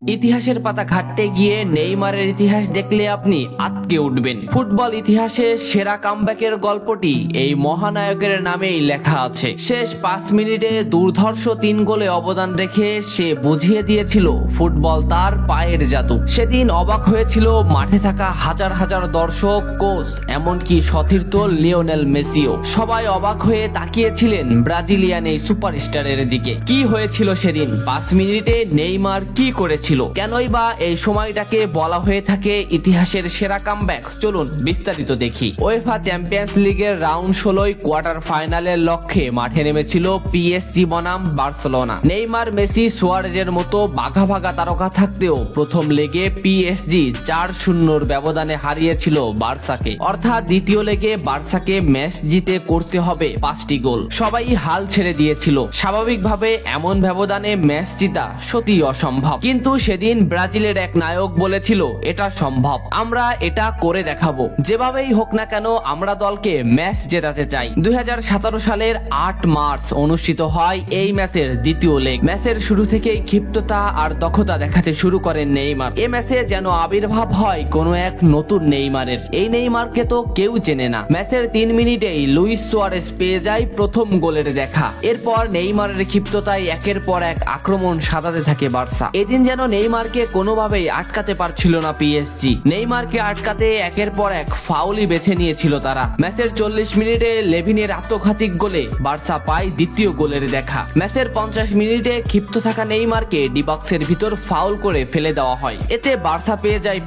ইতিহাসের পাতা ঘাটতে গিয়ে নেইমারের ইতিহাস দেখলে আপনি আঁতকে উঠবেন। ফুটবল ইতিহাসে সেরা কামব্যাকের গল্পটি এই মহানায়কের নামেই লেখা আছে। শেষ 5 মিনিটে দুর্ধর্ষ 3 গোলে অবদান রেখে সে বুঝিয়ে দিয়েছিল ফুটবল তার পায়ের জাদু। সেদিন অবাক হয়েছিল মাঠে থাকা হাজার হাজার দর্শক, কোচ, এমনকি সতীর্থ লিওনেল মেসিও। সবাই অবাক হয়ে তাকিয়েছিলেন ব্রাজিলিয়ান এই সুপারস্টারের দিকে। কি হয়েছিল সেদিন? 5 মিনিটে নেইমার কি করেছিল? কেনই বা এই সময়টাকে বলা হয়ে থাকে ইতিহাসের সেরা কামব্যাক? চলুন বিস্তারিত দেখি। উয়েফা চ্যাম্পিয়ন্স লিগের রাউন্ড 16 কোয়ার্টার ফাইনালের লক্ষ্যে মাঠে নেমেছিল পিএসজি বনাম বার্সেলোনা। নেইমার, মেসি, সুয়ারেজের মতো বাঘা বাঘা তারকা থাকতেও প্রথম লেগে পিএসজি 4-0 ব্যবধানে হারিয়েছিল বার্সাকে। অর্থাৎ দ্বিতীয় লেগে বার্সাকে ম্যাচ জিতে করতে হবে 5টি গোল। সবাই হাল ছেড়ে দিয়েছিল। স্বাভাবিকভাবে এমন ব্যবধানে ম্যাচ জিতা সত্যি অসম্ভব, কিন্তু সেদিন ব্রাজিলের এক নায়ক বলেছিল এটা সম্ভব, আমরা এটা করে দেখাবো। যেভাবেই হোক না কেন আমরা দলকে ম্যাচ জেতাতে চাই। 2017 সালের 8 মার্চ অনুষ্ঠিত হয় এই ম্যাচের দ্বিতীয় লেগ। ম্যাচের শুরু থেকেই ক্ষিপ্ততা আর দক্ষতা দেখাতে শুরু করেন নেইমার। এই ম্যাচে যেন আবির্ভাব হয় কোনো এক নতুন নেইমারের। এই নেইমারকে তো কেউ চেনে না। ম্যাচের 3 মিনিটেই লুইস সুয়ারেজ পেয়ে যায় প্রথম গোলের দেখা। এরপর নেইমারের ক্ষিপ্ততায় একের পর এক আক্রমণ সাজাতে থাকে বার্সা। এদিন যেন নেইমারকে কোনোভাবেই আটকাতে পারছিল না পিএসজি। নেইমারকে আটকাতে একের পর এক ফাউলই বেছে নিয়েছিল তারা। ম্যাচের 40 মিনিটে লেভিনের আত্মঘাতিক গোলে বার্সা পায় দ্বিতীয় গোলের দেখা। ম্যাচের 50 মিনিটে ক্ষিপ্ত থাকা নেইমারকে ডি বক্সের ভিতর ফাউল করে ফেলে দেওয়া হয়। এতে বার্সা পেয়ে যায়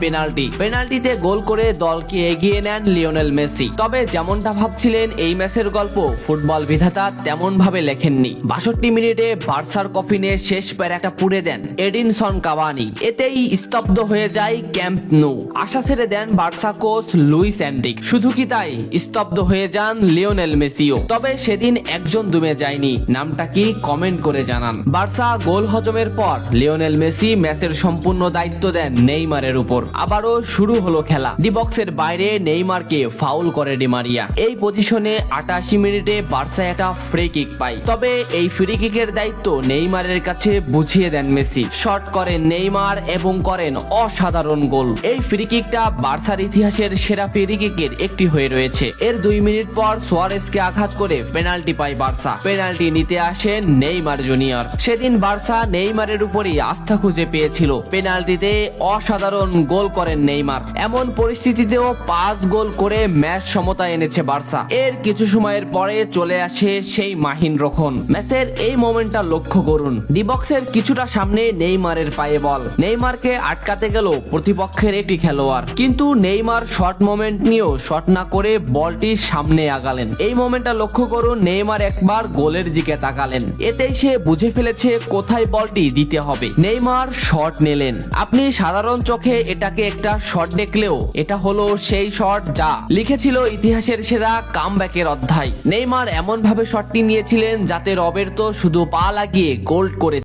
পেনাল্টিতে গোল করে দলকে এগিয়ে নেন লিওনেল মেসি। তবে যেমনটা ভাবছিলেন এই ম্যাচের গল্প ফুটবল বিধাতা তেমন ভাবে লেখেননি। 62 মিনিটে বার্সার কফিনে শেষ প্যারাটা পুড়ে দেন এডিনসন কাভানি। এতেই স্তব্ধ হয়ে যায় ক্যাম্প নু। আশা ছেড়ে দেন বার্সা কোচ লুইস এনরিক। শুধু কি তাই, স্তব্ধ হয়ে যান লিওনেল মেসিও। তবে সেদিন একজন দমে যায়নি। নামটা কি? কমেন্ট করে জানান। বার্সা গোল হজমের পর লিওনেল মেসি ম্যাচের সম্পূর্ণ দায়িত্ব দেন নেইমারের উপর। আবারও শুরু হলো খেলা। ডি বক্সের বাইরে নেইমারকে ফাউল করে ডি মারিয়া। এই পজিশনে 88 মিনিটে বার্সা একটা ফ্রি কিক পায়। তবে এই ফ্রি কিকের দায়িত্ব নেইমারের কাছে বুঝিয়ে দেন মেসি। শট করেন নেইমার এবং করেন অসাধারণ গোল। এই ফ্রি কিকটা বার্সার ইতিহাসের সেরা ফ্রি কিকের একটি হয়ে রয়েছে। এর 2 মিনিট পর সুয়ারেজকে আঘাত করে পেনাল্টি পায় বার্সা। পেনাল্টি নিতে আসেন নেইমার জুনিয়র। সেদিন বার্সা নেইমারের উপরই আস্থা খুঁজে পেয়েছিল। পেনাল্টিতে অসাধারণ গোল করেন নেইমার। এমন পরিস্থিতিতেও 5 গোল করে ম্যাচ সমতা এনেছে বার্সা। এর কিছু সময়ের পরে চলে আসে সেই মাহিন রক্ষণ। ম্যাচের এই মোমেন্টটা লক্ষ্য করুন। ডি বক্সের কিছুটা সামনে নেইমারের পায়ে বল। নেইমারকে আটকাতে গেল প্রতিপক্ষের এটি খেলোয়াড়, কিন্তু নেইমার শর্ট মোমেন্ট নিয়েও শট না করে বলটি সামনে আগালেন। এই মোমেন্টটা লক্ষ্য করুন। নেইমার একবার গোলের দিকে তাকালেন। এতেই সে বুঝে ফেলেছে কোথায় বলটি দিতে হবে। নেইমার শট নিলেন। আপনি সাধারণ চোখে এটাকে একটা শট দেখলেও এটা হলো সেই শট যা লিখেছিল ইতিহাসের সেরা কামব্যাকের অধ্যায়। নেইমার এমন ভাবে শটটি নিয়েছিলেন যাতে রবের্তো শুধু পা লাগিয়ে গোল করে